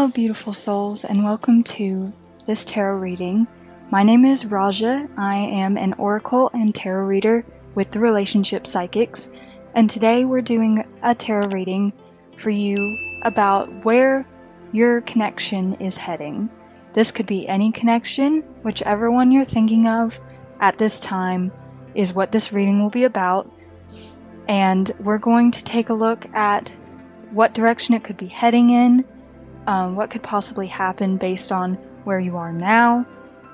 Hello, beautiful souls, and welcome to this tarot reading. My name is Raja. I am an oracle and tarot reader with the Relationship Psychics, and today we're doing a tarot reading for you about where your connection is heading. This could be any connection, whichever one you're thinking of at this time is what this reading will be about, and we're going to take a look at what direction it could be heading in, what could possibly happen based on where you are now,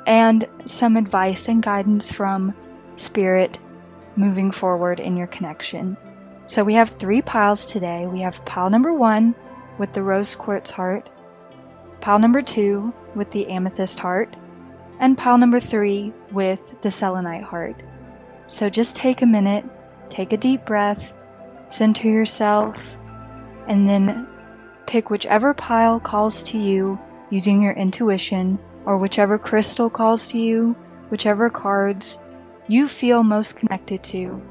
and some advice and guidance from Spirit moving forward in your connection. So we have 3 piles today. We have pile number 1 with the rose quartz heart, pile number 2 with the amethyst heart, and pile number 3 with the selenite heart. So just take a minute, take a deep breath, center yourself, and then pick whichever pile calls to you using your intuition, or whichever crystal calls to you, whichever cards you feel most connected to.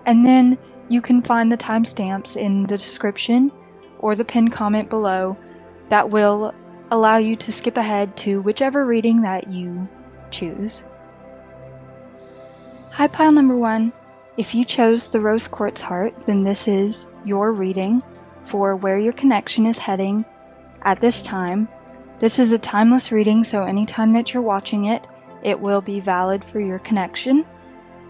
And then you can find the timestamps in the description or the pinned comment below that will allow you to skip ahead to whichever reading that you choose. Hi, pile number 1. If you chose the rose quartz heart, then this is your reading for where your connection is heading at this time. This is a timeless reading, so anytime that you're watching it, it will be valid for your connection.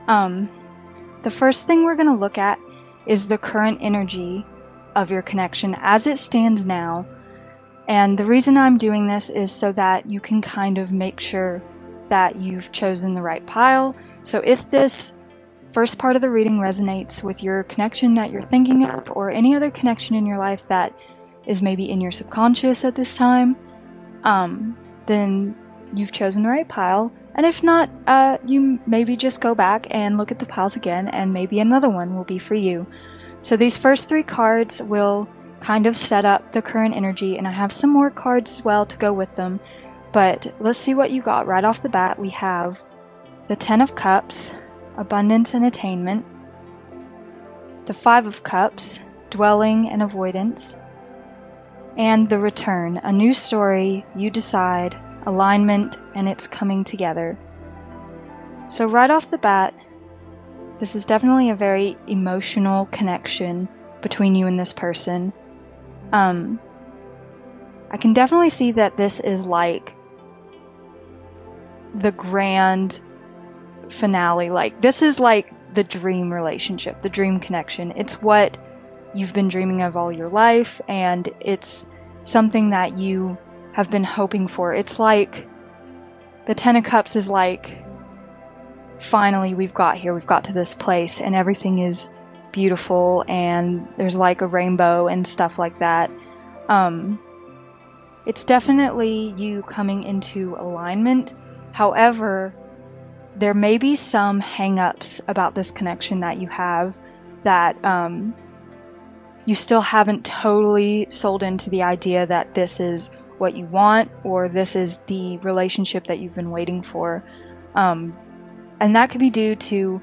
The first thing we're going to look at is the current energy of your connection as it stands now. And the reason I'm doing this is so that you can kind of make sure that you've chosen the right pile. So if this first part of the reading resonates with your connection that you're thinking of, or any other connection in your life that is maybe in your subconscious at this time, then you've chosen the right pile. And if not, you maybe just go back and look at the piles again, and maybe another one will be for you. So these first 3 cards will kind of set up the current energy, and I have some more cards as well to go with them. But let's see what you got right off the bat. We have the 10 of Cups, abundance and attainment, the 5 of Cups, dwelling and avoidance, and the Return, a new story, you decide, alignment, and it's coming together. So right off the bat, this is definitely a very emotional connection between you and this person. I can definitely see that this is like the grand finale. Like, this is like the dream relationship, the dream connection. It's what you've been dreaming of all your life, and it's something that you have been hoping for. It's like the 10 of Cups is like, finally we've got here, we've got to this place, and everything is beautiful, and there's like a rainbow and stuff like that. It's definitely you coming into alignment. However, there may be some hang-ups about this connection that you have that you still haven't totally sold into the idea that this is what you want, or this is the relationship that you've been waiting for. And that could be due to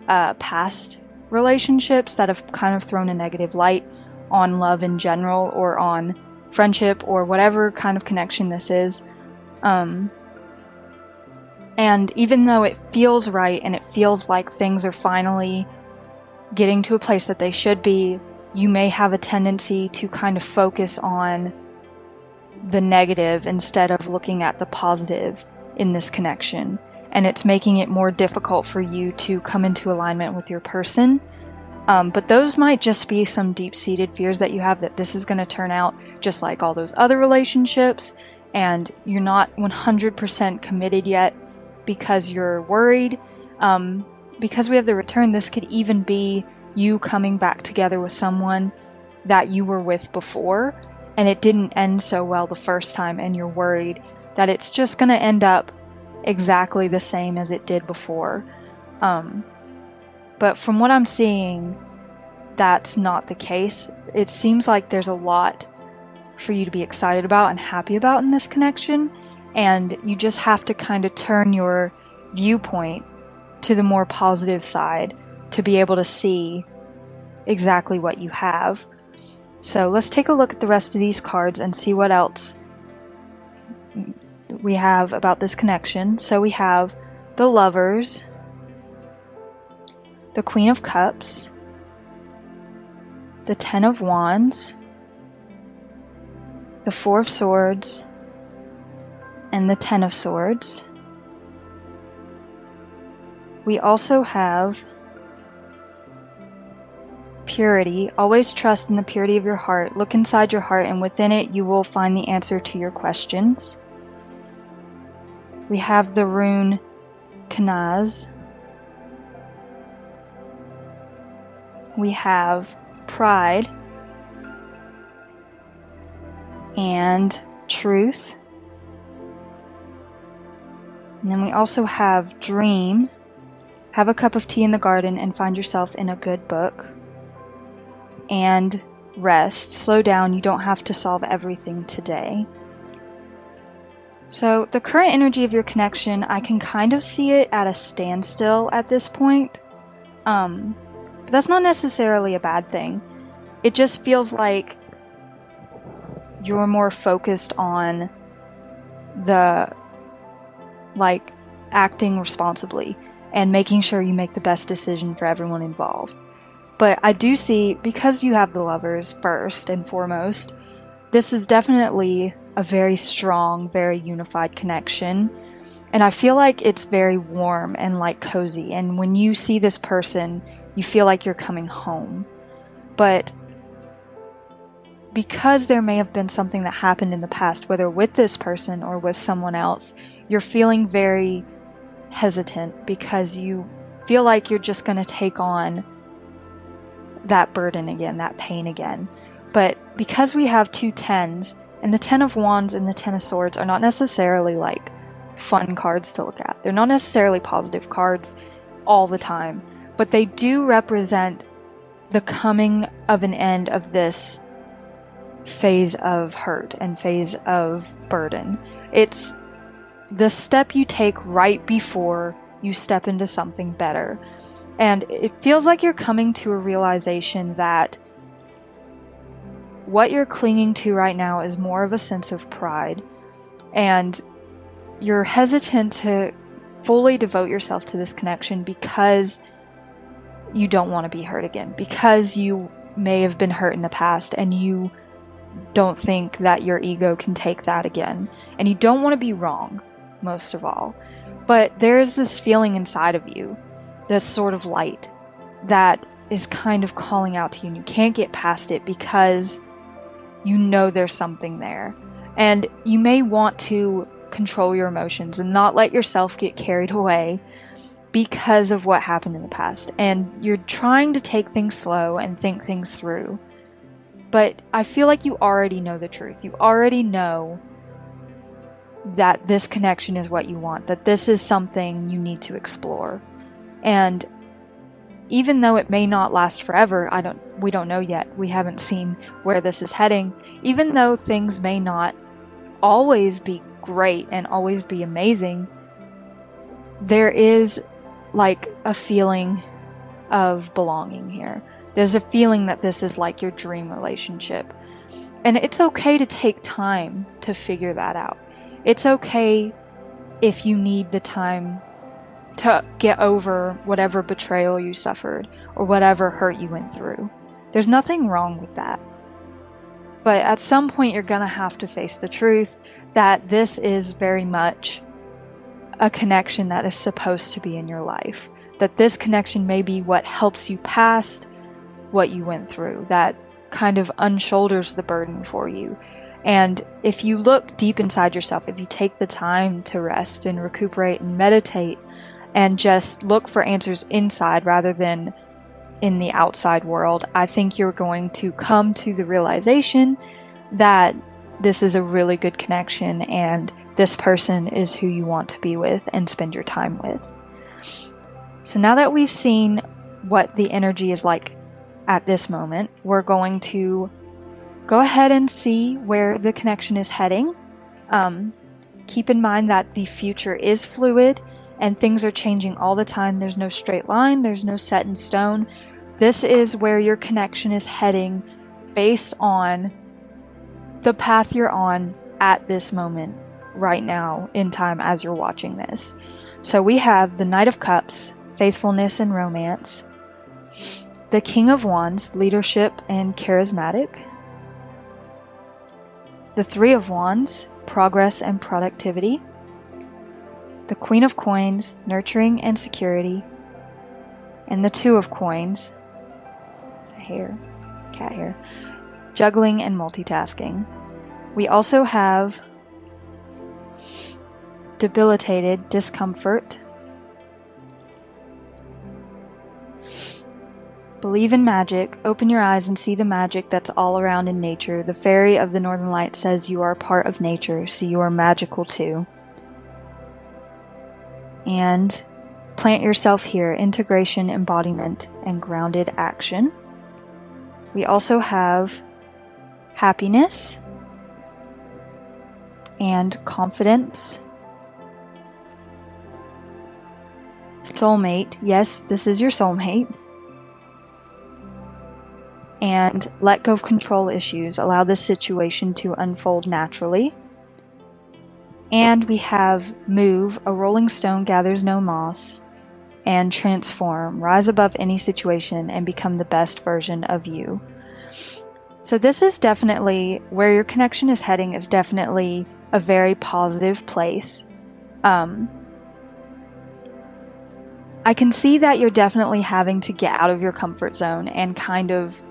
past relationships that have kind of thrown a negative light on love in general, or on friendship, or whatever kind of connection this is. And even though it feels right, and it feels like things are finally getting to a place that they should be, you may have a tendency to kind of focus on the negative instead of looking at the positive in this connection. And it's making it more difficult for you to come into alignment with your person. But those might just be some deep-seated fears that you have, that this is going to turn out just like all those other relationships, and you're not 100% committed yet because you're worried. Because we have the Return, this could even be you coming back together with someone that you were with before, and it didn't end so well the first time, and you're worried that it's just going to end up exactly the same as it did before. But from what I'm seeing, that's not the case. It seems like there's a lot for you to be excited about and happy about in this connection, and you just have to kind of turn your viewpoint to the more positive side to be able to see exactly what you have. So let's take a look at the rest of these cards and see what else we have about this connection. So we have the Lovers, the Queen of Cups, the Ten of Wands, the Four of Swords, and the Ten of Swords. We also have purity. Always trust in the purity of your heart. Look inside your heart, and within it you will find the answer to your questions. We have the rune Kanaz. We have pride and truth. And then we also have dream. Have a cup of tea in the garden and find yourself in a good book. And rest. Slow down. You don't have to solve everything today. So the current energy of your connection, I can kind of see it at a standstill at this point. But that's not necessarily a bad thing. It just feels like you're more focused on the, acting responsibly and making sure you make the best decision for everyone involved. But I do see, because you have the Lovers first and foremost, this is definitely a very strong, very unified connection. And I feel like it's very warm and cozy. And when you see this person, you feel like you're coming home. But because there may have been something that happened in the past, whether with this person or with someone else, you're feeling very hesitant because you feel like you're just going to take on that burden again, that pain again. But because we have two tens, and the Ten of Wands and the Ten of Swords are not necessarily fun cards to look at. They're not necessarily positive cards all the time, but they do represent the coming of an end of this phase of hurt and phase of burden. It's the step you take right before you step into something better. And it feels like you're coming to a realization that what you're clinging to right now is more of a sense of pride. And you're hesitant to fully devote yourself to this connection because you don't want to be hurt again. Because you may have been hurt in the past and you don't think that your ego can take that again. And you don't want to be wrong, most of all. But there's this feeling inside of you, this sort of light that is kind of calling out to you, and you can't get past it because you know there's something there. And you may want to control your emotions and not let yourself get carried away because of what happened in the past. And you're trying to take things slow and think things through. But I feel like you already know the truth. You already know that this connection is what you want, that this is something you need to explore. And even though it may not last forever, we don't know yet. We haven't seen where this is heading. Even though things may not always be great and always be amazing, there is a feeling of belonging here. There's a feeling that this is your dream relationship. And it's okay to take time to figure that out. It's okay if you need the time to get over whatever betrayal you suffered or whatever hurt you went through. There's nothing wrong with that. But at some point you're going to have to face the truth that this is very much a connection that is supposed to be in your life. That this connection may be what helps you past what you went through, that kind of unshoulders the burden for you. And if you look deep inside yourself, if you take the time to rest and recuperate and meditate and just look for answers inside rather than in the outside world, I think you're going to come to the realization that this is a really good connection and this person is who you want to be with and spend your time with. So now that we've seen what the energy is like at this moment, we're going to go ahead and see where the connection is heading. Keep in mind that the future is fluid and things are changing all the time. There's no straight line. There's no set in stone. This is where your connection is heading based on the path you're on at this moment right now in time as you're watching this. So we have the Knight of Cups, faithfulness and romance. The King of Wands, leadership and charismatic. The Three of Wands, progress and productivity. The Queen of Coins, nurturing and security. And the Two of Coins, it's a hair, cat hair, juggling and multitasking. We also have debilitated, discomfort. Believe in magic. Open your eyes and see the magic that's all around in nature. The fairy of the Northern Light says you are part of nature, so you are magical too. And plant yourself here. Integration, embodiment, and grounded action. We also have happiness and confidence. Soulmate. Yes, this is your soulmate. And let go of control issues. Allow this situation to unfold naturally. And we have move. A rolling stone gathers no moss. And transform. Rise above any situation and become the best version of you. So this is definitely where your connection is heading, is definitely a very positive place. I can see that you're definitely having to get out of your comfort zone and kind of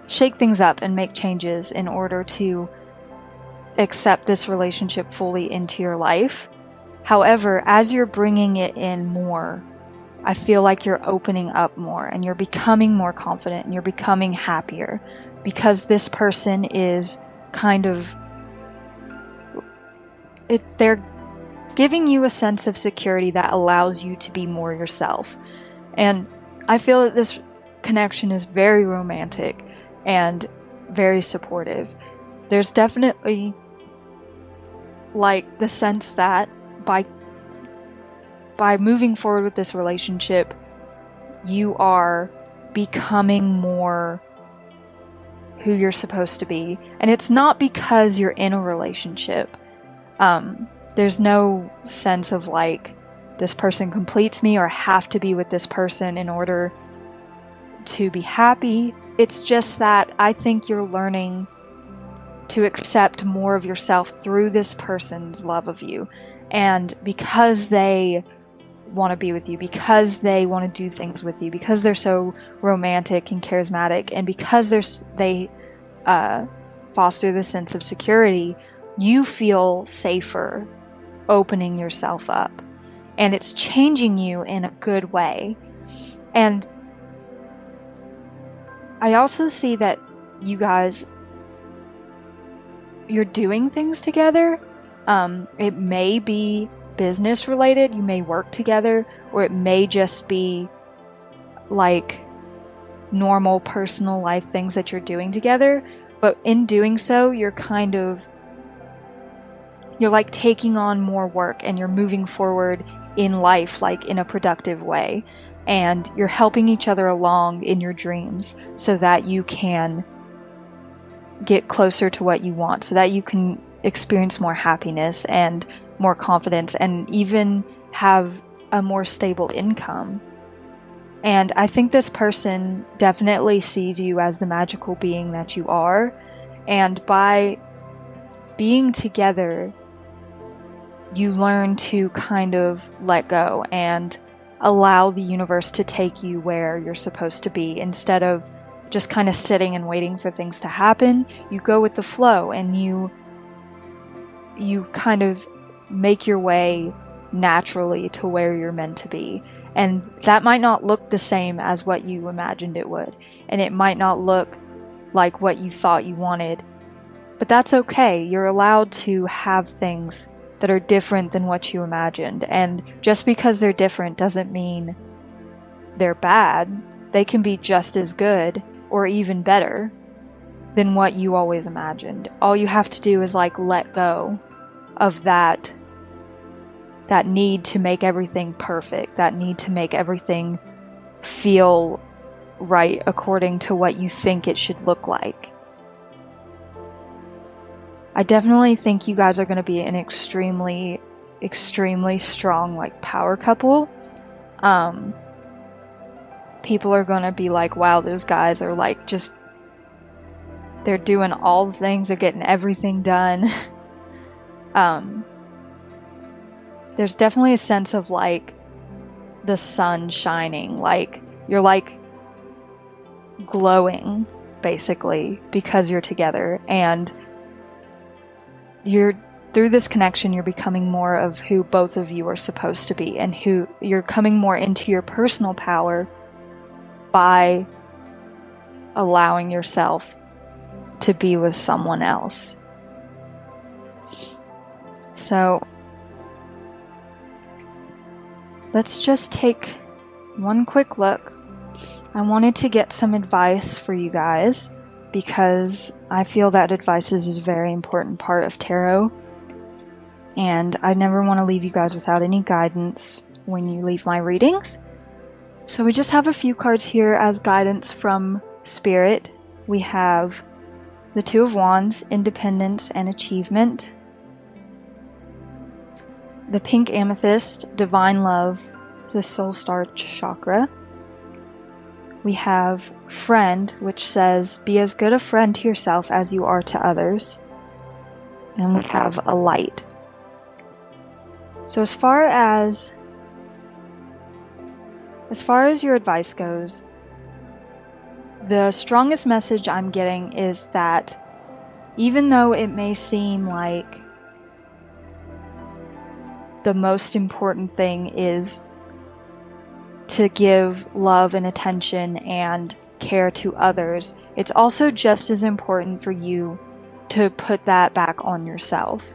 shake things up and make changes in order to accept this relationship fully into your life. However, as you're bringing it in more, I feel like you're opening up more and you're becoming more confident and you're becoming happier because this person is kind of, they're giving you a sense of security that allows you to be more yourself. And I feel that this connection is very romantic and very supportive. There's definitely like the sense that by moving forward with this relationship, you are becoming more who you're supposed to be. And it's not because you're in a relationship. There's no sense of like, this person completes me or I have to be with this person in order to be happy. It's just that I think you're learning to accept more of yourself through this person's love of you. And because they want to be with you, because they want to do things with you, because they're so romantic and charismatic, and because they foster this sense of security, you feel safer opening yourself up. And it's changing you in a good way. And I also see that you guys, you're doing things together. It may be business related, you may work together, or it may just be like normal personal life things that you're doing together. But in doing so, you're like taking on more work and you're moving forward in life, like in a productive way. And you're helping each other along in your dreams so that you can get closer to what you want, so that you can experience more happiness and more confidence and even have a more stable income. And I think this person definitely sees you as the magical being that you are. And by being together, you learn to kind of let go and allow the universe to take you where you're supposed to be. Instead of just kind of sitting and waiting for things to happen, you go with the flow and you kind of make your way naturally to where you're meant to be. And that might not look the same as what you imagined it would. And it might not look like what you thought you wanted. But that's okay. You're allowed to have things that are different than what you imagined. And just because they're different doesn't mean they're bad. They can be just as good or even better than what you always imagined. All you have to do is like let go of that need to make everything perfect, that need to make everything feel right according to what you think it should look like. I definitely think you guys are going to be an extremely, extremely strong, like, power couple. People are going to be like, wow, those guys are like just, they're doing all the things, they're getting everything done. There's definitely a sense of like the sun shining, like you're like glowing basically because you're together, and you're through this connection you're becoming more of who both of you are supposed to be, and who you're coming more into your personal power by allowing yourself to be with someone else. So let's just take one quick look. I wanted to get some advice for you guys because I feel that advice is a very important part of tarot, and I never want to leave you guys without any guidance when you leave my readings. So we just have a few cards here as guidance from Spirit. We have the Two of Wands, Independence and Achievement. The Pink Amethyst, Divine Love, the Soul Star Chakra. We have Friend, which says, be as good a friend to yourself as you are to others. And we have a Light. So as far as your advice goes, the strongest message I'm getting is that even though it may seem like the most important thing is to give love and attention and care to others, it's also just as important for you to put that back on yourself.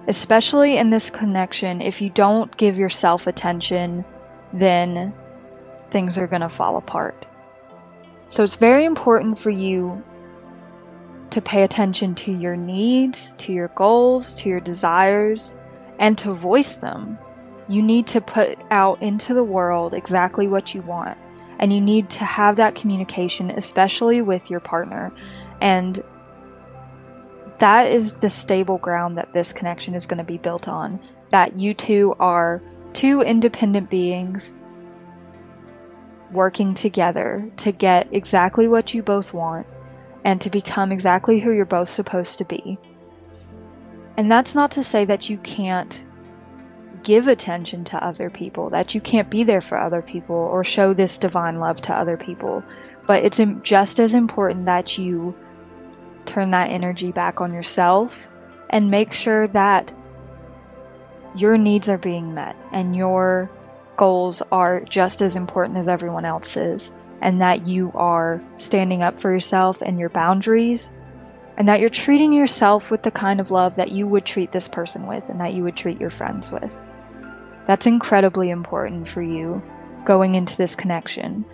Especially in this connection, if you don't give yourself attention, then things are going to fall apart. So it's very important for you to pay attention to your needs, to your goals, to your desires, and to voice them. You need to put out into the world exactly what you want, and you need to have that communication, especially with your partner. And that is the stable ground that this connection is going to be built on. That you two are two independent beings working together to get exactly what you both want and to become exactly who you're both supposed to be. And that's not to say that you can't give attention to other people, that you can't be there for other people or show this divine love to other people. But it's just as important that you turn that energy back on yourself and make sure that your needs are being met and your goals are just as important as everyone else's, and that you are standing up for yourself and your boundaries, and that you're treating yourself with the kind of love that you would treat this person with and that you would treat your friends with. That's incredibly important for you going into this connection.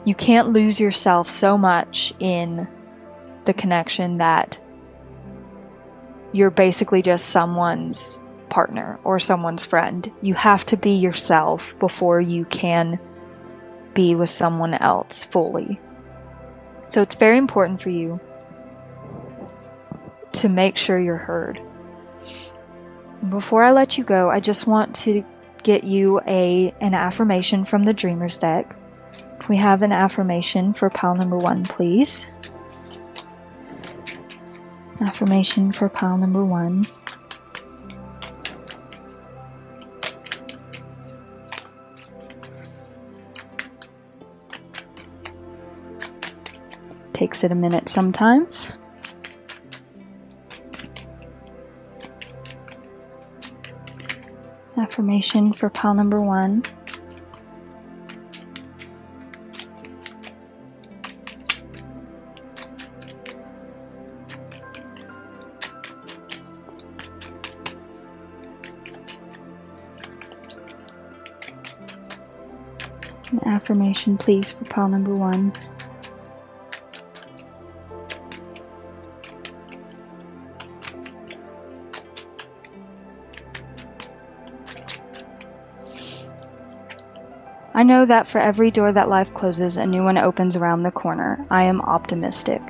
You can't lose yourself so much in the connection that you're basically just someone's partner or someone's friend. You have to be yourself before you can be with someone else fully. So it's very important for you to make sure you're heard. Before I let you go, I just want to get you an affirmation from the Dreamers deck. Can we have an affirmation for pile number 1, please? Affirmation for pile number 1. Takes it a minute sometimes. Affirmation for pile number 1. An affirmation, please, for pile number 1. I know that for every door that life closes, a new one opens around the corner. I am optimistic.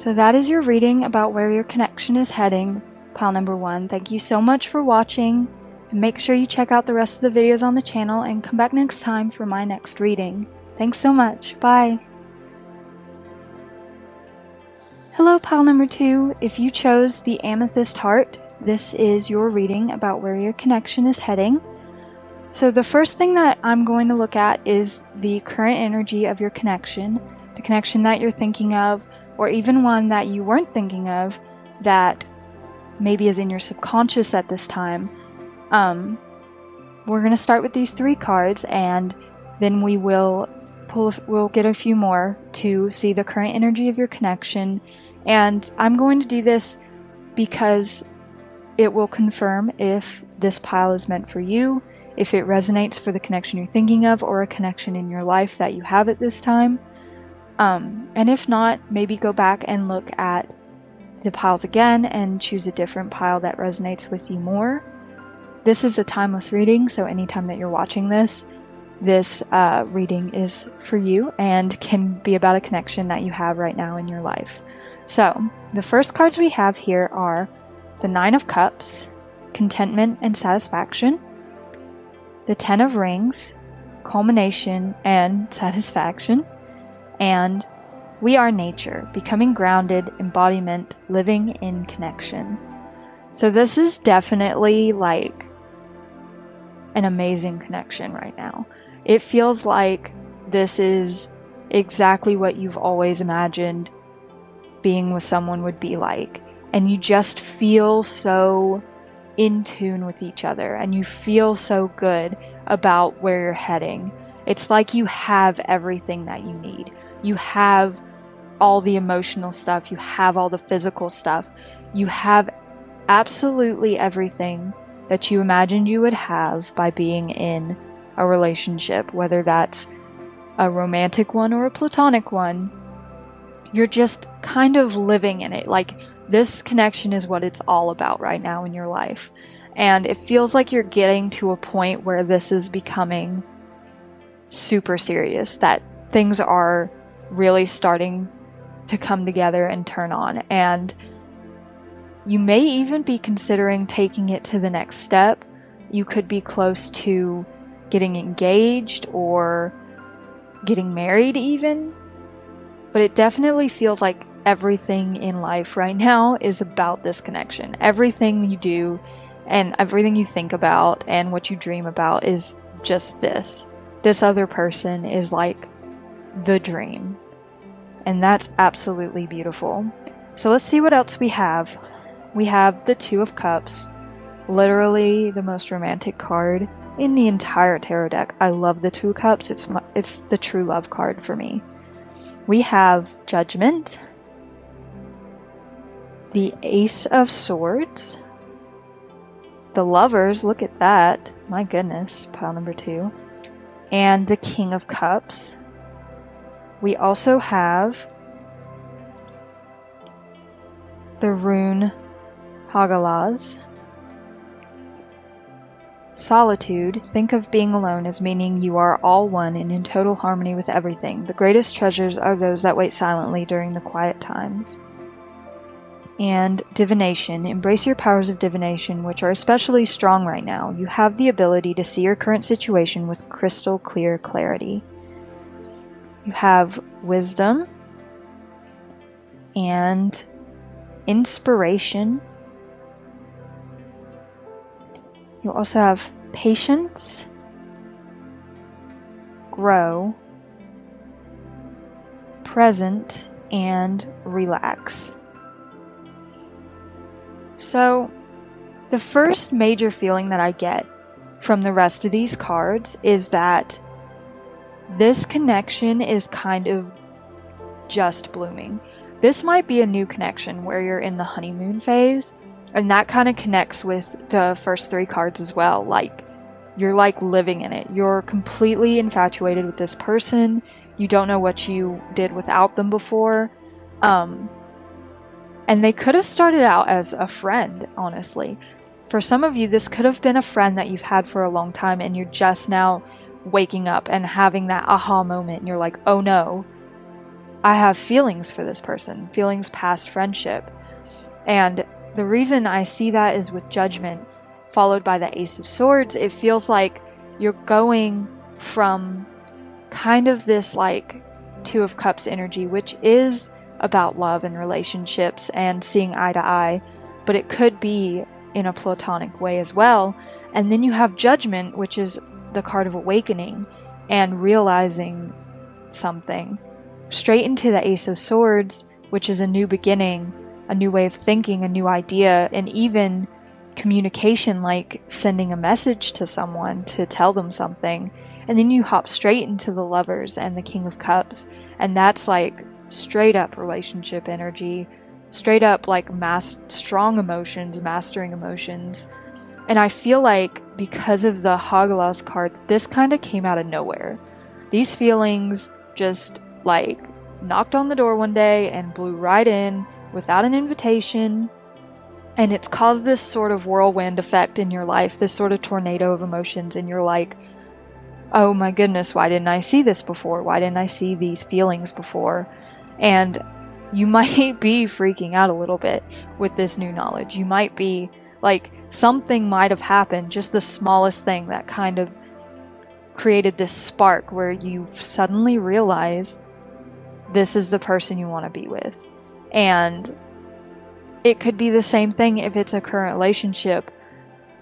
So that is your reading about where your connection is heading, pile number 1. Thank you so much for watching, and make sure you check out the rest of the videos on the channel and come back next time for my next reading. Thanks so much. Bye. Hello, pile number 2. If you chose the Amethyst Heart, this is your reading about where your connection is heading. So the first thing that I'm going to look at is the current energy of your connection, the connection that you're thinking of, or even one that you weren't thinking of that maybe is in your subconscious at this time. We're going to start with these 3 cards, and then we'll get a few more to see the current energy of your connection. And I'm going to do this because it will confirm if this pile is meant for you, if it resonates for the connection you're thinking of, or a connection in your life that you have at this time. And if not, maybe go back and look at the piles again and choose a different pile that resonates with you more. This is a timeless reading, so anytime that you're watching this reading is for you and can be about a connection that you have right now in your life. So, the first cards we have here are the 9 of Cups, Contentment and Satisfaction, the 10 of Rings, Culmination and Satisfaction, and We Are Nature, Becoming Grounded, Embodiment, Living in Connection. So this is definitely like an amazing connection right now. It feels like this is exactly what you've always imagined being with someone would be like. And you just feel so in tune with each other, and you feel so good about where you're heading. It's like you have everything that you need. You have all the emotional stuff, you have all the physical stuff, you have absolutely everything that you imagined you would have by being in a relationship, whether that's a romantic one or a platonic one. You're just kind of living in it. Like, this connection is what it's all about right now in your life. And it feels like you're getting to a point where this is becoming super serious, that things are really starting to come together and turn on. And you may even be considering taking it to the next step. You could be close to getting engaged or getting married even. But it definitely feels like everything in life right now is about this connection. Everything you do and everything you think about and what you dream about is just this. This other person is like the dream. And that's absolutely beautiful. So let's see what else we have. We have the 2 of Cups, literally the most romantic card in the entire tarot deck. I love the 2 of Cups. It's the true love card for me. We have Judgment, the Ace of Swords, the Lovers, look at that, my goodness, pile number 2, and the King of Cups. We also have the Rune Hagalaz. Solitude. Think of being alone as meaning you are all one and in total harmony with everything. The greatest treasures are those that wait silently during the quiet times. And Divination. Embrace your powers of divination, which are especially strong right now. You have the ability to see your current situation with crystal clear clarity. You have Wisdom and Inspiration. You also have Patience, Grow, Present, and Relax. So, the first major feeling that I get from the rest of these cards is that this connection is kind of just blooming. This might be a new connection where you're in the honeymoon phase, and that kind of connects with the first 3 cards as well. Like, you're like living in it. You're completely infatuated with this person. You don't know what you did without them before. And they could have started out as a friend, honestly. For some of you, this could have been a friend that you've had for a long time, and you're just now waking up and having that aha moment, and you're like, oh no, I have feelings for this person, feelings past friendship. And the reason I see that is with Judgment, followed by the Ace of Swords. It feels like you're going from kind of this like Two of Cups energy, which is about love and relationships and seeing eye to eye, but it could be in a platonic way as well. And then you have Judgment, which is the card of awakening and realizing something, straight into the Ace of Swords, which is a new beginning, a new way of thinking, a new idea, and even communication, like sending a message to someone to tell them something. And then you hop straight into the Lovers and the King of Cups, and that's like straight up relationship energy, straight up like strong emotions, mastering emotions. And I feel like because of the Hagelas card, this kind of came out of nowhere. These feelings just like knocked on the door one day and blew right in without an invitation. And it's caused this sort of whirlwind effect in your life, this sort of tornado of emotions. And you're like, oh my goodness, why didn't I see this before? Why didn't I see these feelings before? And you might be freaking out a little bit with this new knowledge. You might be like, something might have happened, just the smallest thing that kind of created this spark where you suddenly realize this is the person you want to be with. And it could be the same thing if it's a current relationship.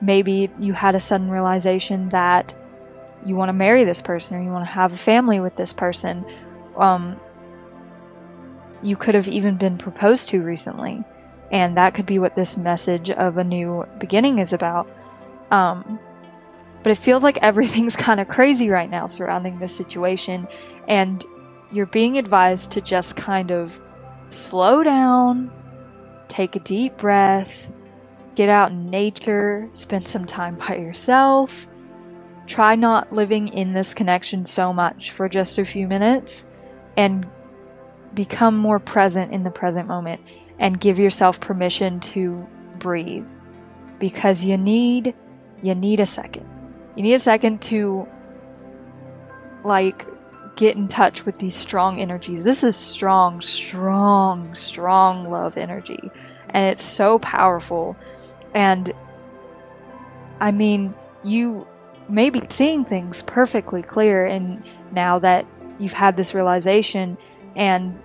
Maybe you had a sudden realization that you want to marry this person or you want to have a family with this person. You could have even been proposed to recently, and that could be what this message of a new beginning is about. But it feels like everything's kind of crazy right now surrounding this situation, and you're being advised to just kind of slow down, take a deep breath, get out in nature, spend some time by yourself. Try not living in this connection so much for just a few minutes, and become more present in the present moment, and give yourself permission to breathe, because you need a second. You need a second to like get in touch with these strong energies. This is strong love energy, and it's so powerful. And I mean, you may be seeing things perfectly clear, and now that you've had this realization, and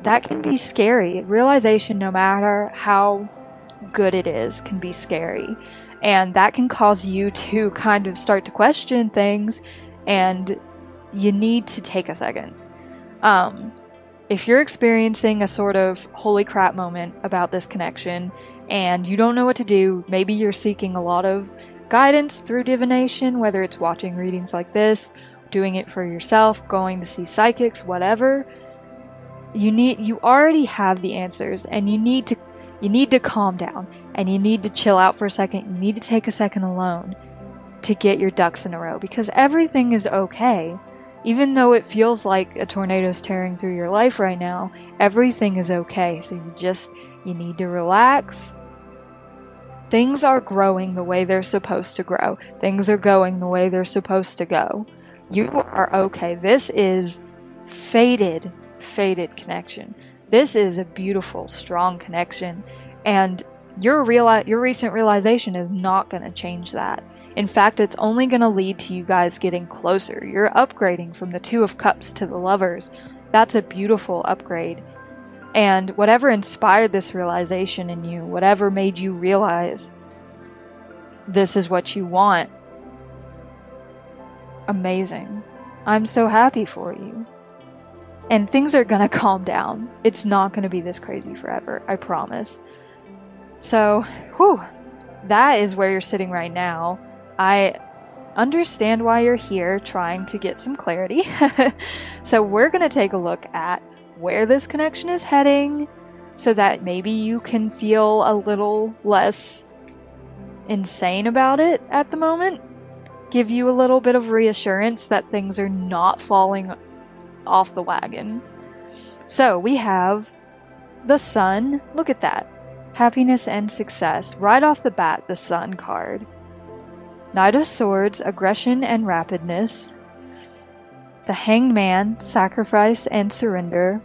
that can be scary. Realization, no matter how good it is, can be scary. And that can cause you to kind of start to question things, and you need to take a second. If you're experiencing a sort of holy crap moment about this connection and you don't know what to do, maybe you're seeking a lot of guidance through divination, whether it's watching readings like this, doing it for yourself, going to see psychics, whatever. You already have the answers, and you need to calm down, and you need to chill out for a second. You need to take a second alone to get your ducks in a row, because everything is okay. Even though it feels like a tornado's tearing through your life right now, everything is okay. So you need to relax. Things are growing the way they're supposed to grow. Things are going the way they're supposed to go. You are okay. This is fated connection. This is a beautiful, strong connection, and your recent realization is not going to change that. In fact, it's only going to lead to you guys getting closer. You're upgrading from the Two of Cups to the Lovers. That's a beautiful upgrade. And whatever inspired this realization in you, whatever made you realize this is what you want, amazing. I'm so happy for you. And things are gonna calm down. It's not gonna be this crazy forever, I promise. So, that is where you're sitting right now. I understand why you're here, trying to get some clarity. So we're gonna take a look at where this connection is heading, so that maybe you can feel a little less insane about it at the moment. Give you a little bit of reassurance that things are not falling off the wagon. So we have the Sun. Look at that. Happiness and success. Right off the bat, the Sun card. Knight of Swords, aggression and rapidness. The Hanged Man, sacrifice and surrender.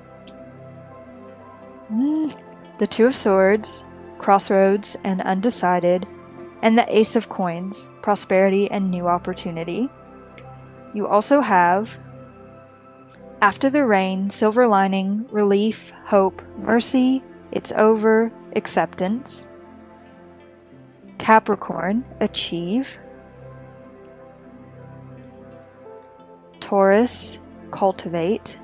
The Two of Swords, crossroads and undecided. And the Ace of Coins, prosperity and new opportunity. You also have After the Rain, silver lining, relief, hope, mercy, it's over, acceptance. Capricorn, achieve. Taurus, cultivate.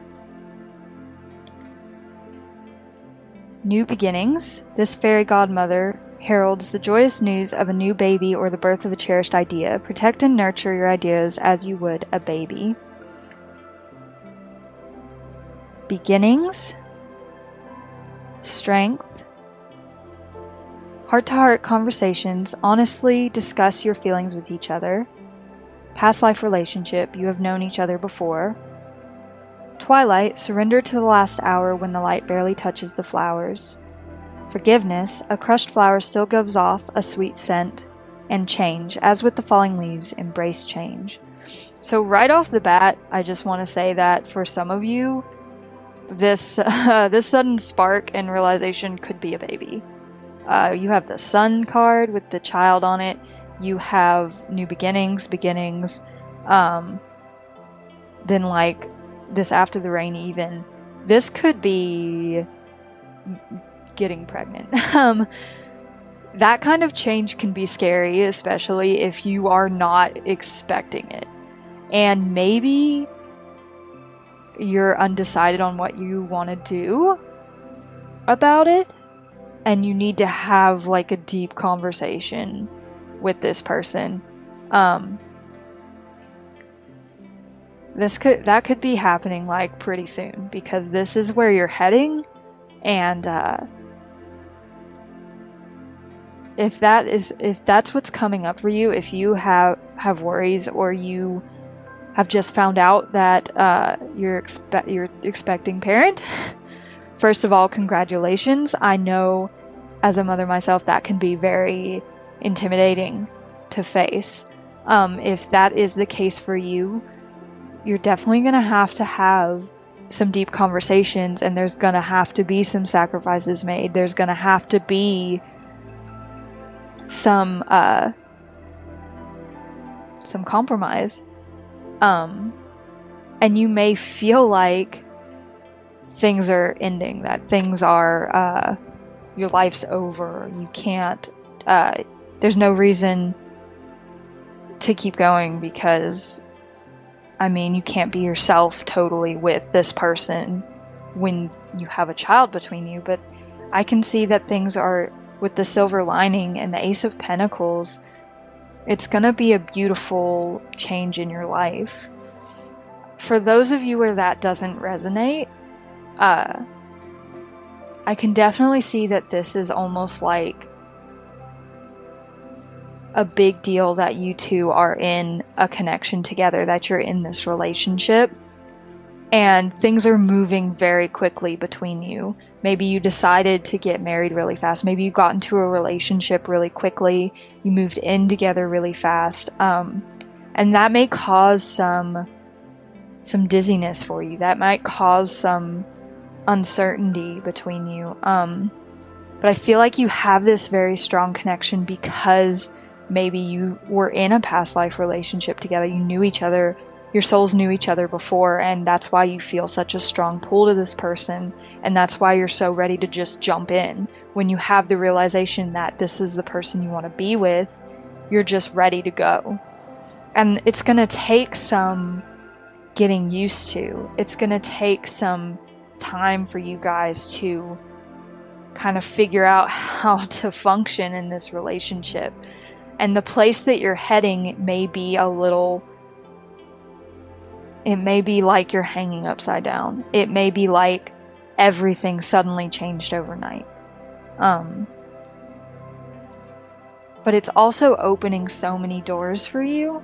New beginnings. This fairy godmother heralds the joyous news of a new baby or the birth of a cherished idea. Protect and nurture your ideas as you would a baby. Beginnings. Strength. Heart-to-heart conversations. Honestly discuss your feelings with each other. Past life relationship. You have known each other before. Twilight. Surrender to the last hour when the light barely touches the flowers. Forgiveness. A crushed flower still gives off a sweet scent. And change. As with the falling leaves, embrace change. So right off the bat, I just want to say that for some of you, this sudden spark and realization could be a baby. You have the Sun card with the child on it. You have new beginnings. Then like this After the Rain even. This could be getting pregnant. That kind of change can be scary, especially if you are not expecting it. And maybe you're undecided on what you want to do about it, and you need to have like a deep conversation with this person. That could be happening like pretty soon, because this is where you're heading, and if that's what's coming up for you, if you have worries, or you have just found out that you're expecting parent, first of all, congratulations. I know as a mother myself that can be very intimidating to face. If that is the case for you, you're definitely going to have some deep conversations, and there's going to have to be some sacrifices made. There's going to have to be some compromise. And you may feel like things are ending, that things are, your life's over, you can't, there's no reason to keep going, because, I mean, you can't be yourself totally with this person when you have a child between you. But I can see that things are, with the silver lining and the Ace of Pentacles, it's gonna be a beautiful change in your life. For those of you where that doesn't resonate, I can definitely see that this is almost like a big deal that you two are in a connection together, that you're in this relationship, and things are moving very quickly between you. Maybe you decided to get married really fast. Maybe you got into a relationship really quickly. You moved in together really fast. And that may cause some dizziness for you. That might cause some uncertainty between you. But I feel like you have this very strong connection because maybe you were in a past life relationship together. You knew each other. Your souls knew each other before, and that's why you feel such a strong pull to this person, and that's why you're so ready to just jump in. When you have the realization that this is the person you want to be with, you're just ready to go. And it's going to take some getting used to. It's going to take some time for you guys to kind of figure out how to function in this relationship. And the place that you're heading may be it may be like you're hanging upside down. It may be like everything suddenly changed overnight. But it's also opening so many doors for you.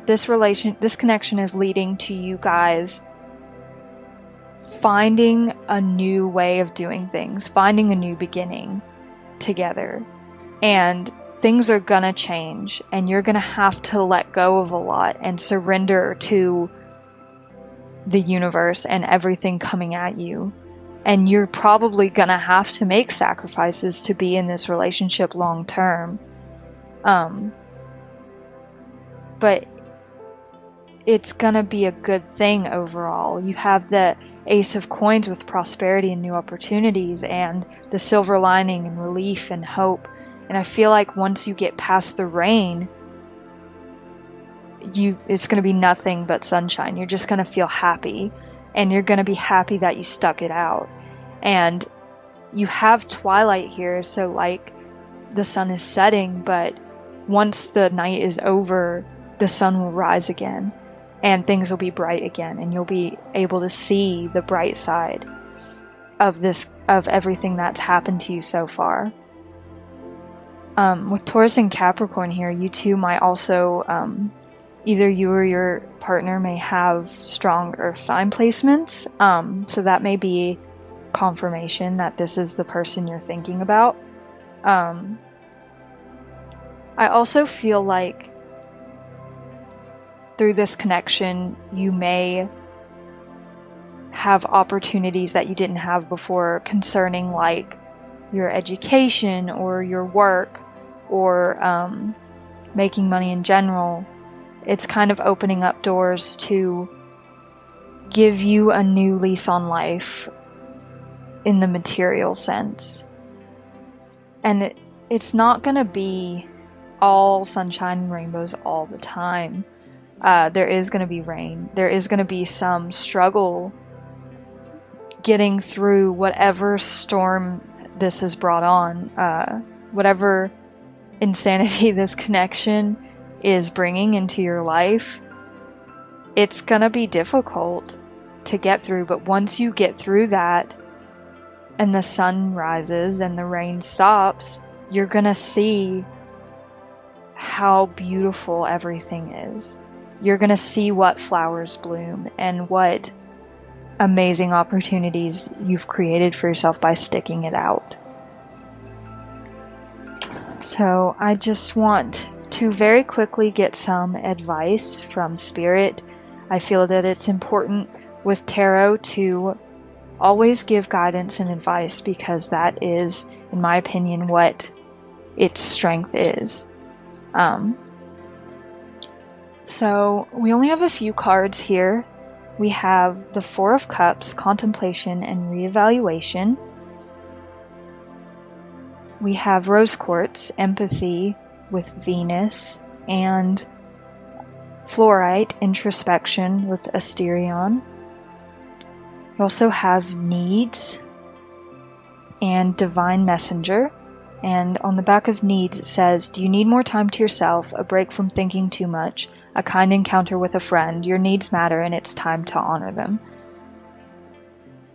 This connection is leading to you guys finding a new way of doing things, finding a new beginning together. And things are gonna change, and you're gonna have to let go of a lot and surrender to the universe and everything coming at you. And you're probably gonna have to make sacrifices to be in this relationship long term. But it's gonna be a good thing overall. You have the Ace of Coins with prosperity and new opportunities, and the silver lining and relief and hope. And I feel like once you get past the rain, it's going to be nothing but sunshine. You're just going to feel happy, and you're going to be happy that you stuck it out. And you have twilight here, so like the sun is setting, but once the night is over, the sun will rise again, and things will be bright again, and you'll be able to see the bright side of everything that's happened to you so far. With Taurus and Capricorn here, you two might also, either you or your partner may have strong earth sign placements, so that may be confirmation that this is the person you're thinking about. I also feel like through this connection, you may have opportunities that you didn't have before concerning like your education or your work or making money in general. It's kind of opening up doors to give you a new lease on life in the material sense. And it's not going to be all sunshine and rainbows all the time. There is going to be rain. There is going to be some struggle getting through whatever storm this has brought on, whatever insanity this connection is bringing into your life. It's gonna be difficult to get through, but once you get through that and the sun rises and the rain stops, you're gonna see how beautiful everything is. You're gonna see what flowers bloom and what amazing opportunities you've created for yourself by sticking it out. So I just want to very quickly get some advice from Spirit. I feel that it's important with tarot to always give guidance and advice because that is, in my opinion, what its strength is. So we only have a few cards here. We have the Four of Cups, Contemplation and Reevaluation. We have Rose Quartz, Empathy with Venus, and Fluorite, Introspection with Asterion. We also have Needs and Divine Messenger. And on the back of Needs it says, do you need more time to yourself, a break from thinking too much, a kind encounter with a friend? Your needs matter and it's time to honor them.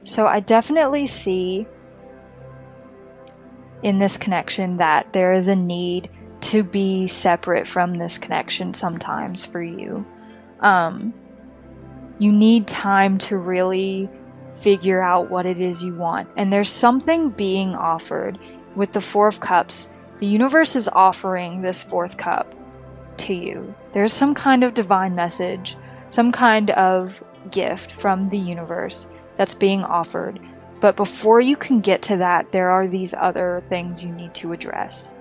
So I definitely see in this connection that there is a need to be separate from this connection sometimes for you. You need time to really figure out what it is you want. And there's something being offered with the Four of Cups. The universe is offering this fourth cup to you. There's some kind of divine message, some kind of gift from the universe that's being offered. But before you can get to that, there are these other things you need to address.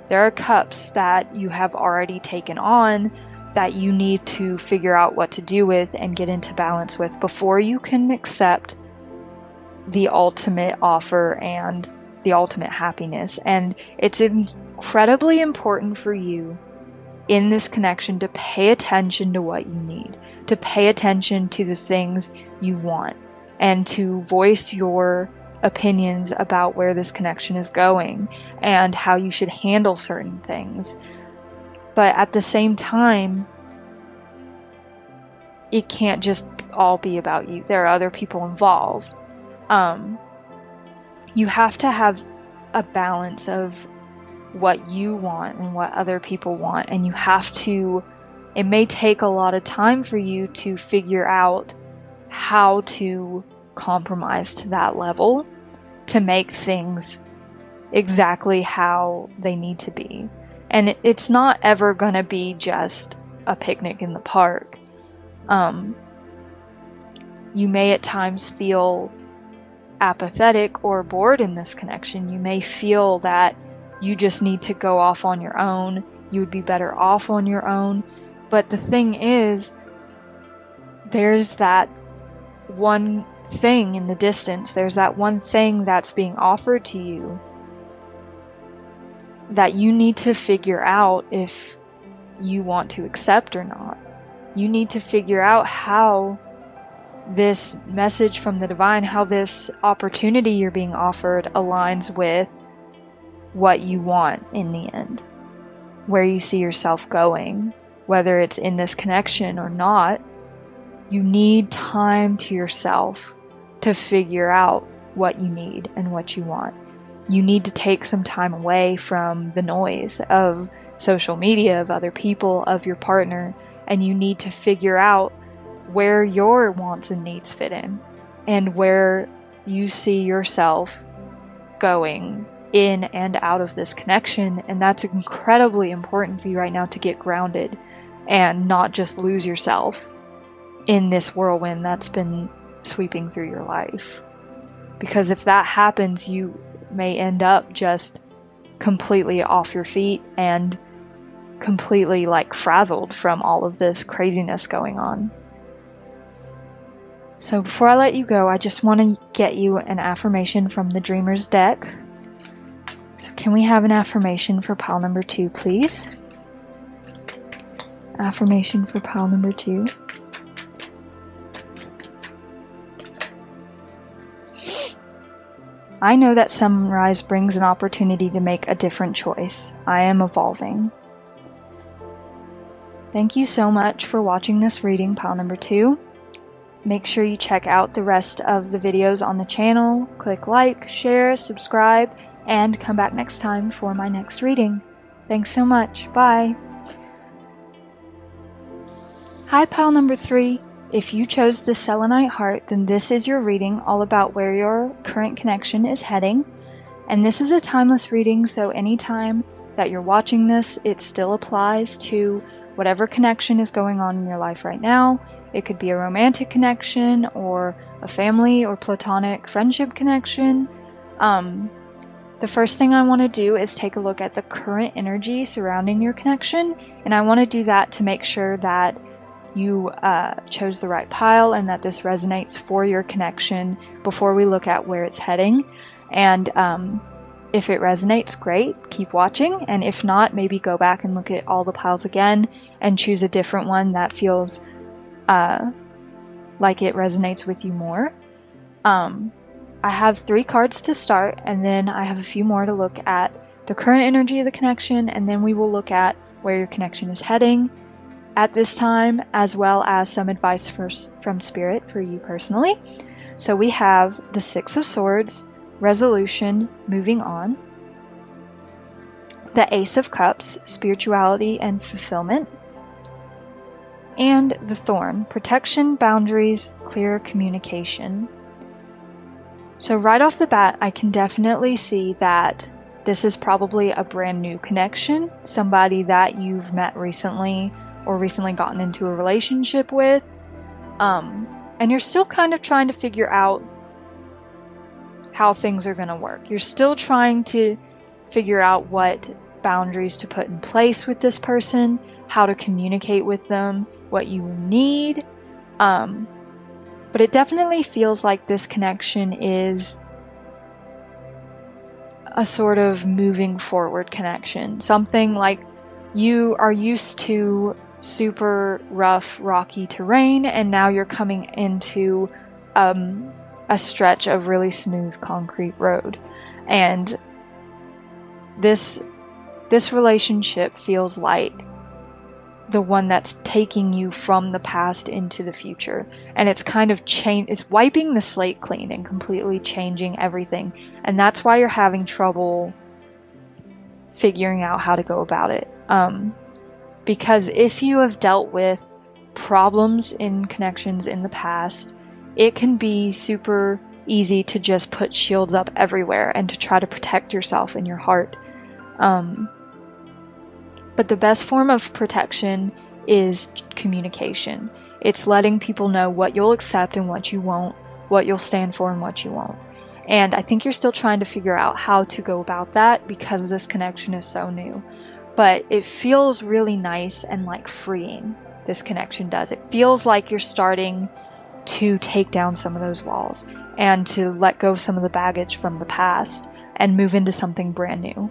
There are cups that you have already taken on that you need to figure out what to do with and get into balance with before you can accept the ultimate offer and the ultimate happiness. And it's incredibly important for you in this connection to pay attention to what you need, to pay attention to the things you want, and to voice your opinions about where this connection is going and how you should handle certain things. But at the same time, it can't just all be about you. There are other people involved. You have to have a balance of what you want and what other people want, and you have to, it may take a lot of time for you to figure out how to compromise to that level to make things exactly how they need to be. And it's not ever going to be just a picnic in the park. You may at times feel apathetic or bored in this connection. You may feel that you just need to go off on your own. You would be better off on your own. But the thing is, there's that one thing in the distance. There's that one thing that's being offered to you that you need to figure out if you want to accept or not. You need to figure out how this message from the divine, how this opportunity you're being offered aligns with what you want in the end, where you see yourself going, whether it's in this connection or not. You need time to yourself to figure out what you need and what you want. You need to take some time away from the noise of social media, of other people, of your partner, and you need to figure out where your wants and needs fit in and where you see yourself going in and out of this connection. And that's incredibly important for you right now, to get grounded and not just lose yourself in this whirlwind that's been sweeping through your life. Because if that happens, you may end up just completely off your feet and completely frazzled from all of this craziness going on. So before I let you go, I just want to get you an affirmation from the Dreamer's deck. So can we have an affirmation for pile number 2, please? Affirmation for pile number 2. I know that sunrise brings an opportunity to make a different choice. I am evolving. Thank you so much for watching this reading, pile number 2. Make sure you check out the rest of the videos on the channel. Click like, share, subscribe, and come back next time for my next reading. Thanks so much. Bye. Hi, pile number 3. If you chose the Selenite heart, then this is your reading all about where your current connection is heading. And this is a timeless reading, so anytime that you're watching this, it still applies to whatever connection is going on in your life right now. It could be a romantic connection or a family or platonic friendship connection. The first thing I want to do is take a look at the current energy surrounding your connection, and I want to do that to make sure that you chose the right pile and that this resonates for your connection before we look at where it's heading. And if it resonates, great, keep watching. And if not, maybe go back and look at all the piles again and choose a different one that feels like it resonates with you more. I have 3 cards to start, and then I have a few more to look at the current energy of the connection, and then we will look at where your connection is heading at this time, as well as some advice from Spirit for you personally. So we have the 6 of Swords, resolution, moving on, the Ace of Cups, spirituality and fulfillment, and the Thorn, protection, boundaries, clear communication. So right off the bat, I can definitely see that this is probably a brand new connection, somebody that you've met recently or recently gotten into a relationship with, and you're still kind of trying to figure out how things are going to work. You're still trying to figure out what boundaries to put in place with this person, how to communicate with them, what you need. But it definitely feels like this connection is a sort of moving forward connection. Something like you are used to super rough, rocky terrain, and now you're coming into a stretch of really smooth concrete road. And this relationship feels like the one that's taking you from the past into the future, and it's kind of it's wiping the slate clean and completely changing everything. And that's why you're having trouble figuring out how to go about it. Because if you have dealt with problems in connections in the past, it can be super easy to just put shields up everywhere and to try to protect yourself and your heart. But the best form of protection is communication. It's letting people know what you'll accept and what you won't, what you'll stand for and what you won't. And I think you're still trying to figure out how to go about that because this connection is so new. But it feels really nice and like freeing. This connection does. It feels like you're starting to take down some of those walls and to let go of some of the baggage from the past and move into something brand new.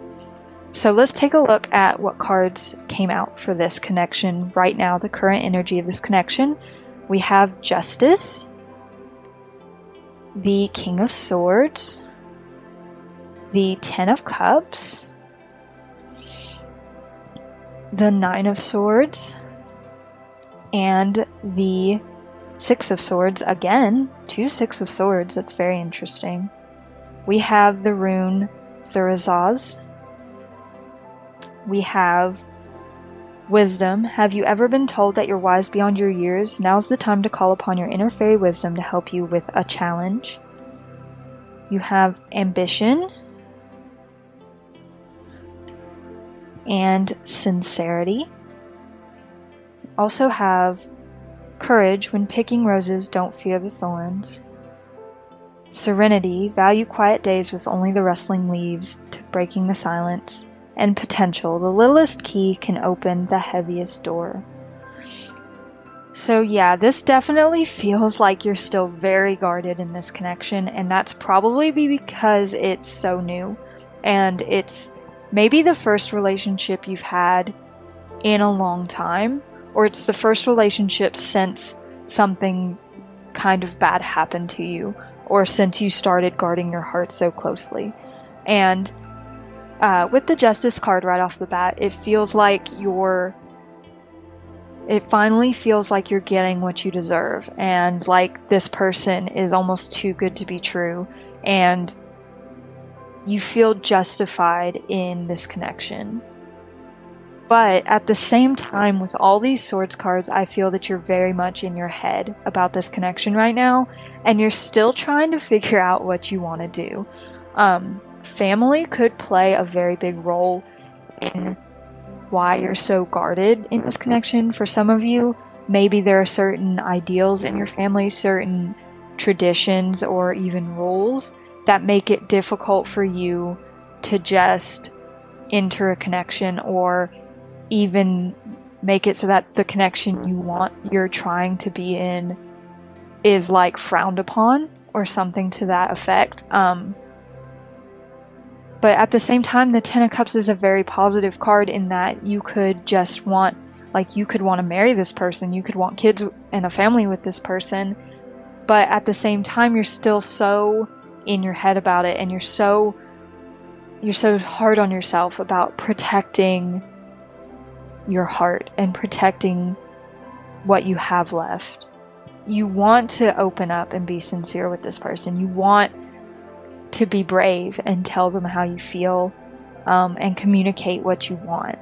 So let's take a look at what cards came out for this connection right now, the current energy of this connection. We have Justice, the King of Swords, the Ten of Cups, the Nine of Swords, and the Six of Swords. Again, 2 Six of Swords. That's very interesting. We have the rune Thurazaz. We have Wisdom. Have you ever been told that you're wise beyond your years? Now's the time to call upon your inner fairy wisdom to help you with a challenge. You have Ambition and Sincerity. Also have Courage. When picking roses, don't fear the thorns. Serenity. Value quiet days with only the rustling leaves to breaking the silence. And Potential. The littlest key can open the heaviest door. So yeah, this definitely feels like you're still very guarded in this connection, and that's probably because it's so new. And it's maybe the first relationship you've had in a long time, or it's the first relationship since something kind of bad happened to you, or since you started guarding your heart so closely. And with the Justice card right off the bat, it finally feels like you're getting what you deserve, and like this person is almost too good to be true, and you feel justified in this connection. But at the same time, with all these Swords cards, I feel that you're very much in your head about this connection right now, and you're still trying to figure out what you want to do. Family could play a very big role in why you're so guarded in this connection. For some of you, maybe there are certain ideals in your family, certain traditions, or even rules that make it difficult for you to just enter a connection, or even make it so that the connection you're trying to be in is like frowned upon or something to that effect. But at the same time, the Ten of Cups is a very positive card in that you could just want, you could want to marry this person, you could want kids and a family with this person, but at the same time, you're still so in your head about it, and you're so hard on yourself about protecting your heart and protecting what you have left. You want to open up and be sincere with this person. You want to be brave and tell them how you feel, and communicate what you want.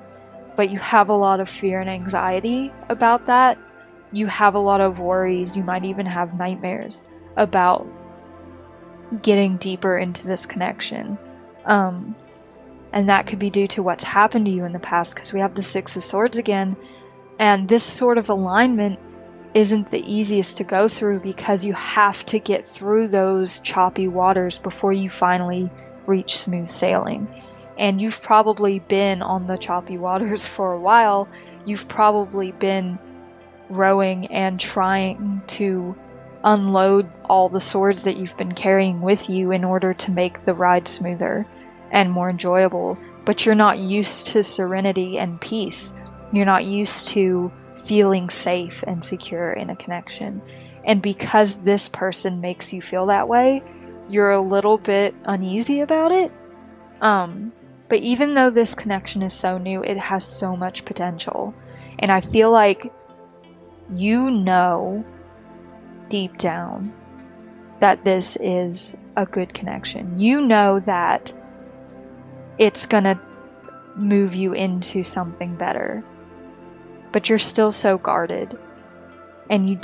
But you have a lot of fear and anxiety about that. You have a lot of worries. You might even have nightmares about getting deeper into this connection. And that could be due to what's happened to you in the past, because we have the Six of Swords again. And this sort of alignment isn't the easiest to go through, because you have to get through those choppy waters before you finally reach smooth sailing. And you've probably been on the choppy waters for a while. You've probably been rowing and trying to unload all the swords that you've been carrying with you in order to make the ride smoother and more enjoyable. But you're not used to serenity and peace. You're not used to feeling safe and secure in a connection. And because this person makes you feel that way, you're a little bit uneasy about it. But even though this connection is so new, it has so much potential. And I feel like you know deep down that this is a good connection. You know that it's gonna move you into something better. But you're still so guarded, and I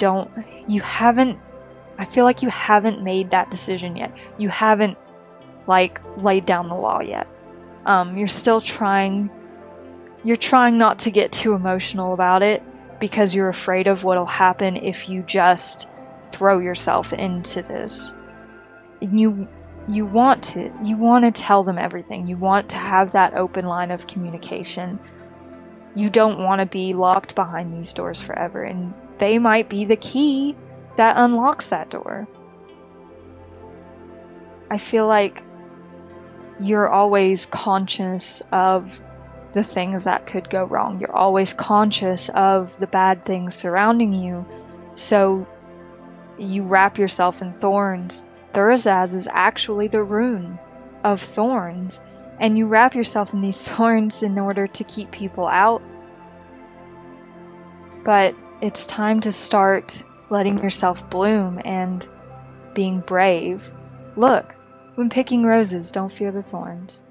feel like you haven't made that decision yet. You haven't laid down the law yet. You're trying not to get too emotional about it, because you're afraid of what'll happen if you just throw yourself into this. You want to tell them everything. You want to have that open line of communication. You don't want to be locked behind these doors forever, and they might be the key that unlocks that door. I feel like you're always conscious of the things that could go wrong. You're always conscious of the bad things surrounding you. So you wrap yourself in thorns. Thurisaz is actually the rune of thorns. And you wrap yourself in these thorns in order to keep people out. But it's time to start letting yourself bloom and being brave. Look, when picking roses, don't fear the thorns.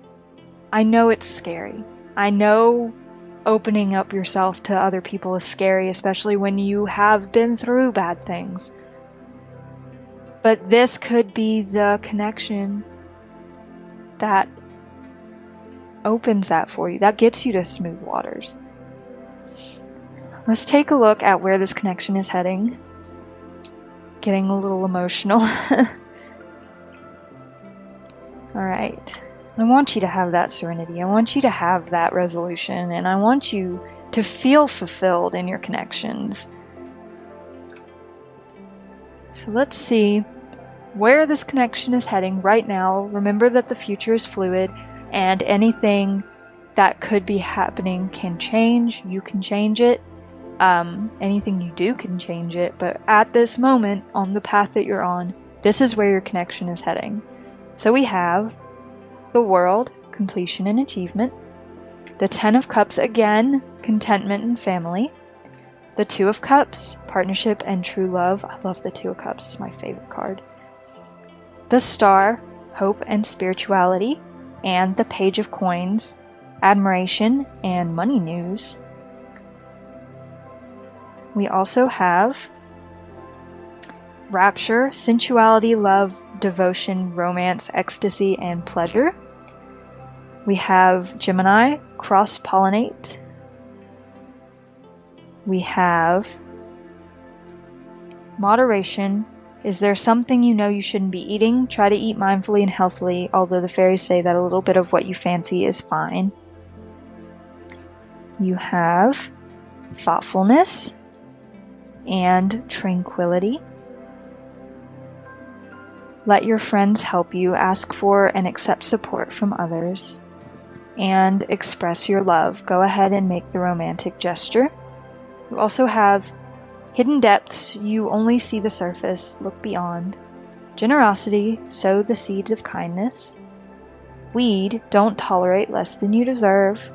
I know it's scary. I know opening up yourself to other people is scary, especially when you have been through bad things. But this could be the connection that opens that for you, that gets you to smooth waters. Let's take a look at where this connection is heading. Getting a little emotional. Alright. I want you to have that serenity. I want you to have that resolution. And I want you to feel fulfilled in your connections. So let's see where this connection is heading right now. Remember that the future is fluid. And anything that could be happening can change. You can change it. Anything you do can change it. But at this moment, on the path that you're on, this is where your connection is heading. So we have the World, completion and achievement. The Ten of Cups, again, contentment and family. The Two of Cups, partnership and true love. I love the Two of Cups. It's my favorite card. The Star, hope and spirituality. And the Page of Coins, admiration and money news. We also have Rapture, sensuality, love, devotion, romance, ecstasy, and pleasure. We have Gemini, cross-pollinate. We have moderation. Is there something you know you shouldn't be eating? Try to eat mindfully and healthily, although the fairies say that a little bit of what you fancy is fine. You have thoughtfulness and tranquility. Let your friends help you, ask for and accept support from others, and express your love. Go ahead and make the romantic gesture. You also have hidden depths. You only see the surface. Look beyond. Generosity. Sow the seeds of kindness. Weed. Don't tolerate less than you deserve.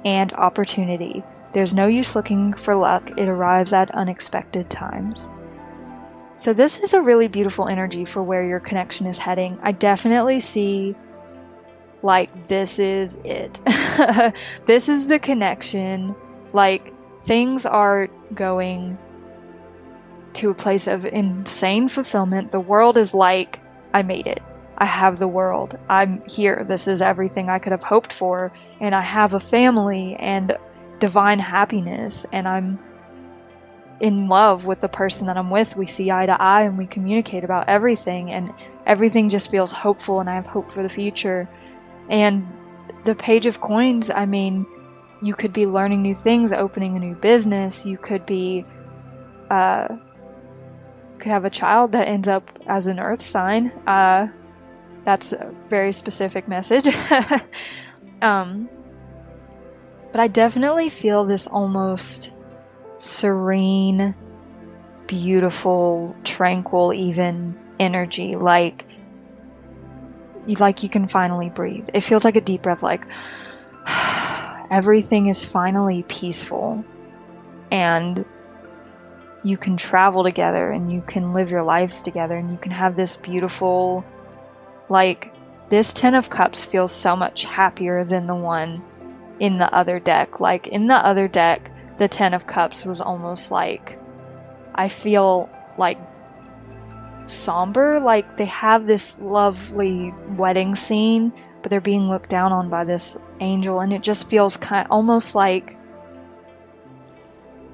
And opportunity. There's no use looking for luck. It arrives at unexpected times. So this is a really beautiful energy for where your connection is heading. I definitely see, like, this is it. This is the connection. Like, things are going to a place of insane fulfillment. The world is like, I made it. I have the world. I'm here. This is everything I could have hoped for. And I have a family and divine happiness. And I'm in love with the person that I'm with. We see eye to eye and we communicate about everything. And everything just feels hopeful. And I have hope for the future. And the Page of Coins, I mean, you could be learning new things, opening a new business. You could be, could have a child that ends up as an earth sign. That's a very specific message. But I definitely feel this almost serene, beautiful, tranquil, even energy. Like you can finally breathe. It feels like a deep breath, like everything is finally peaceful. And you can travel together and you can live your lives together and you can have this beautiful, like, this Ten of Cups feels so much happier than the one in the other deck. Like, in the other deck, the Ten of Cups was almost like, I feel like somber. Like, they have this lovely wedding scene, but they're being looked down on by this angel, and it just feels almost like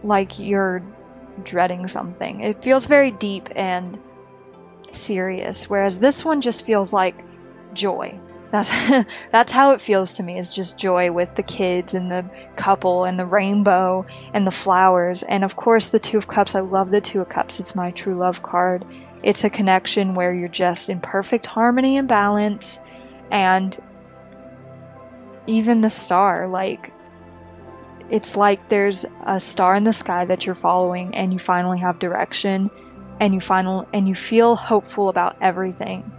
like you're dreading something. It feels very deep and serious, whereas this one just feels like joy. That's how it feels to me, is just joy with the kids and the couple and the rainbow and the flowers. And of course the Two of Cups. I love the Two of Cups. It's my true love card. It's a connection where you're just in perfect harmony and balance. And even the star, like, it's like there's a star in the sky that you're following, and you finally have direction, and you feel hopeful about everything.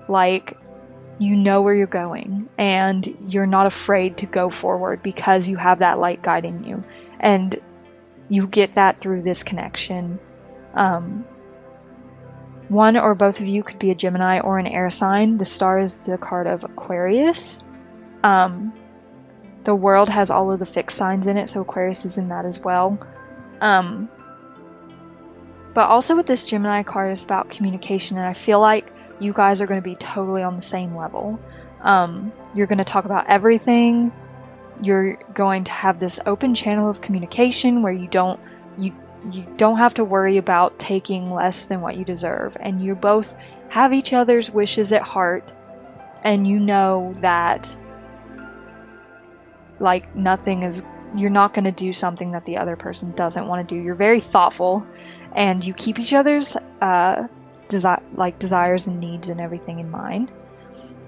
Like, you know where you're going, and you're not afraid to go forward because you have that light guiding you. And you get that through this connection. One or both of you could be a Gemini or an air sign. The star is the card of Aquarius. The world has all of the fixed signs in it, so Aquarius is in that as well. But also with this Gemini card, it's about communication, and I feel like you guys are going to be totally on the same level. You're going to talk about everything. You're going to have this open channel of communication where you don't have to worry about taking less than what you deserve, and you both have each other's wishes at heart, and you know that, like, you're not going to do something that the other person doesn't want to do. You're very thoughtful, and you keep each other's desires and needs and everything in mind,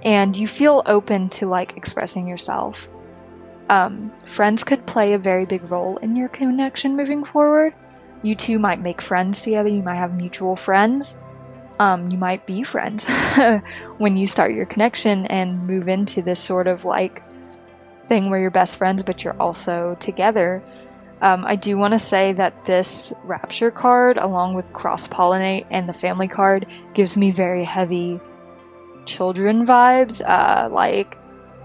and you feel open to, like, expressing yourself. Friends could play a very big role in your connection moving forward. You two might make friends together. You might have mutual friends. You might be friends when you start your connection and move into this sort of, like, thing where you're best friends, but you're also together. I do want to say that this Rapture card, along with Cross-Pollinate and the Family card, gives me very heavy children vibes, like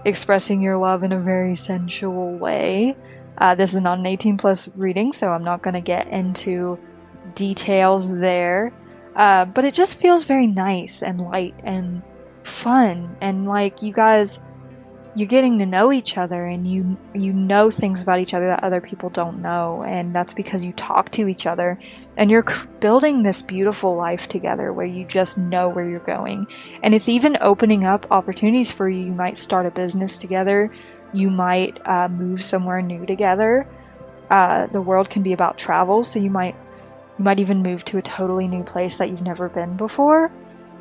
expressing your love in a very sensual way. This is not an 18+ reading, so I'm not going to get into details there. But it just feels very nice and light and fun, and like you guys, you're getting to know each other, and you know things about each other that other people don't know, and that's because you talk to each other, and you're building this beautiful life together where you just know where you're going. And it's even opening up opportunities for you. You might start a business together. You might move somewhere new together. The world can be about travel, so you might even move to a totally new place that you've never been before.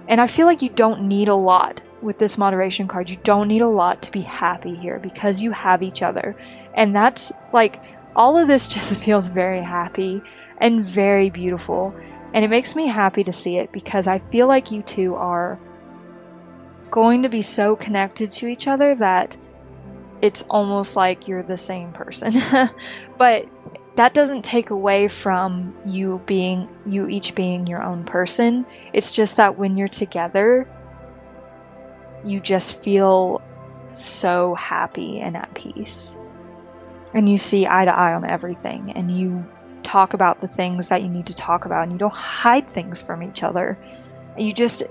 And I feel like you don't need a lot with this moderation card. You don't need a lot to be happy here because you have each other. And that's, like, all of this just feels very happy and very beautiful. And it makes me happy to see it because I feel like you two are going to be so connected to each other that it's almost like you're the same person. But that doesn't take away from you each being your own person. It's just that when you're together, you just feel so happy and at peace. And you see eye to eye on everything, and you talk about the things that you need to talk about, and you don't hide things from each other. You just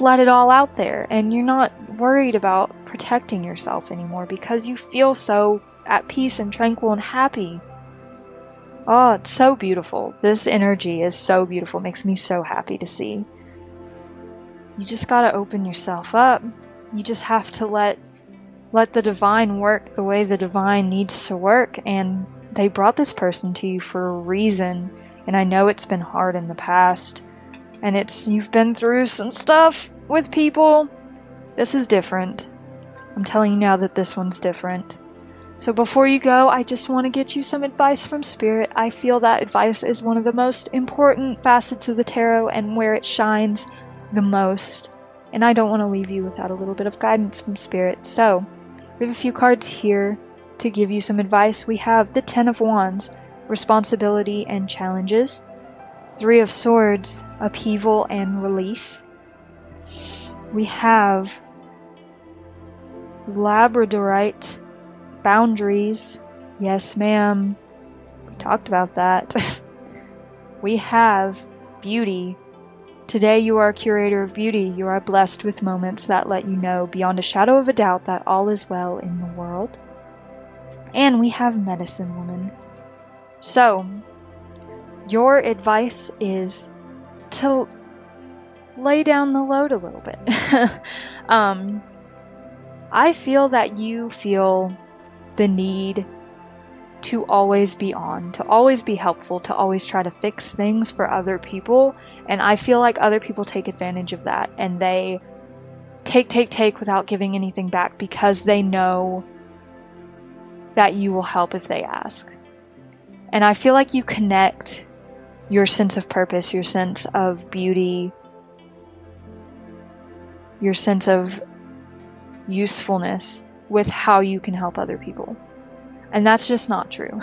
let it all out there, and you're not worried about protecting yourself anymore because you feel so at peace and tranquil and happy. Oh, it's so beautiful. This energy is so beautiful. It makes me so happy to see. You just gotta open yourself up. You just have to let the divine work the way the divine needs to work, and they brought this person to you for a reason. And I know it's been hard in the past, and you've been through some stuff with people. This is different. I'm telling you now that this one's different. So before you go, I just want to get you some advice from Spirit. I feel that advice is one of the most important facets of the tarot and where it shines the most. And I don't want to leave you without a little bit of guidance from Spirit. So we have a few cards here to give you some advice. We have the Ten of Wands, responsibility and challenges. Three of Swords, upheaval and release. We have Labradorite, boundaries. Yes, ma'am. We talked about that. We have beauty. Today you are a curator of beauty. You are blessed with moments that let you know beyond a shadow of a doubt that all is well in the world. And we have medicine woman. So, your advice is to lay down the load a little bit. I feel that you feel the need to always be on, to always be helpful, to always try to fix things for other people. And I feel like other people take advantage of that, and they take without giving anything back because they know that you will help if they ask. And I feel like you connect your sense of purpose, your sense of beauty, your sense of usefulness with how you can help other people. And that's just not true.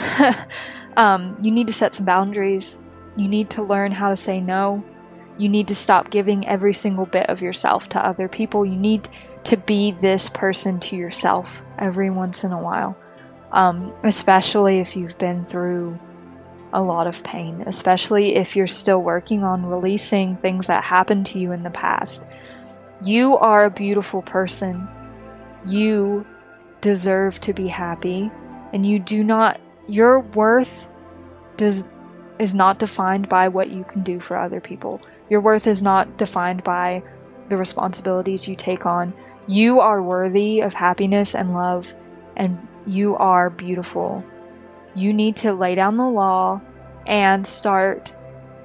You need to set some boundaries. You need to learn how to say no. You need to stop giving every single bit of yourself to other people. You need to be this person to yourself every once in a while. Especially if you've been through a lot of pain, especially if you're still working on releasing things that happened to you in the past. You are a beautiful person. You deserve to be happy, and your worth is not defined by what you can do for other people. Your worth is not defined by the responsibilities you take on. You are worthy of happiness and love, and you are beautiful. You need to lay down the law and start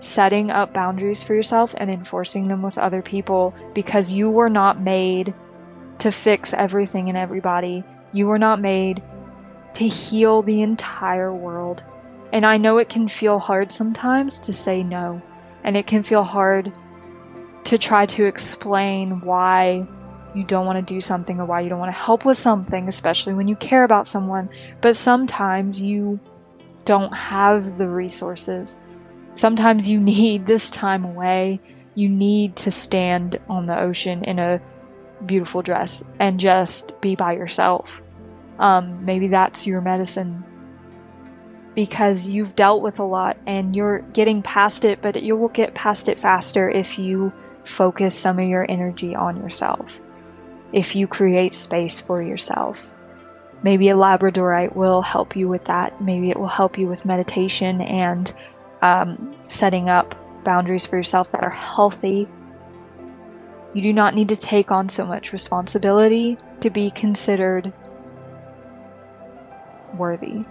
setting up boundaries for yourself and enforcing them with other people, because you were not made to fix everything and everybody. You were not made to heal the entire world. And I know it can feel hard sometimes to say no, and it can feel hard to try to explain why you don't want to do something or why you don't want to help with something, especially when you care about someone. But sometimes you don't have the resources. Sometimes you need this time away. You need to stand on the ocean in a beautiful dress and just be by yourself. Maybe that's your medicine, because you've dealt with a lot and you're getting past it, but you will get past it faster if you focus some of your energy on yourself. If you create space for yourself. Maybe a labradorite will help you with that. Maybe it will help you with meditation and setting up boundaries for yourself that are healthy. You do not need to take on so much responsibility to be considered worthy.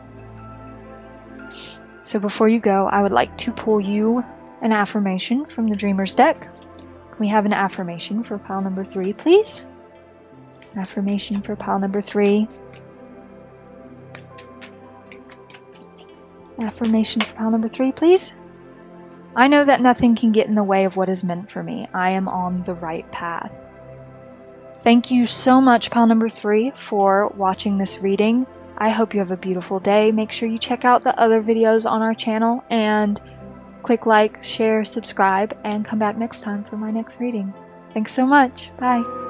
So before you go, I would like to pull you an affirmation from the Dreamer's deck. Can we have an affirmation for pile number 3, please? Affirmation for pile number 3. Affirmation for pile number 3, please. I know that nothing can get in the way of what is meant for me. I am on the right path. Thank you so much, pile number 3, for watching this reading. I hope you have a beautiful day. Make sure you check out the other videos on our channel and click like, share, subscribe, and come back next time for my next reading. Thanks so much. Bye.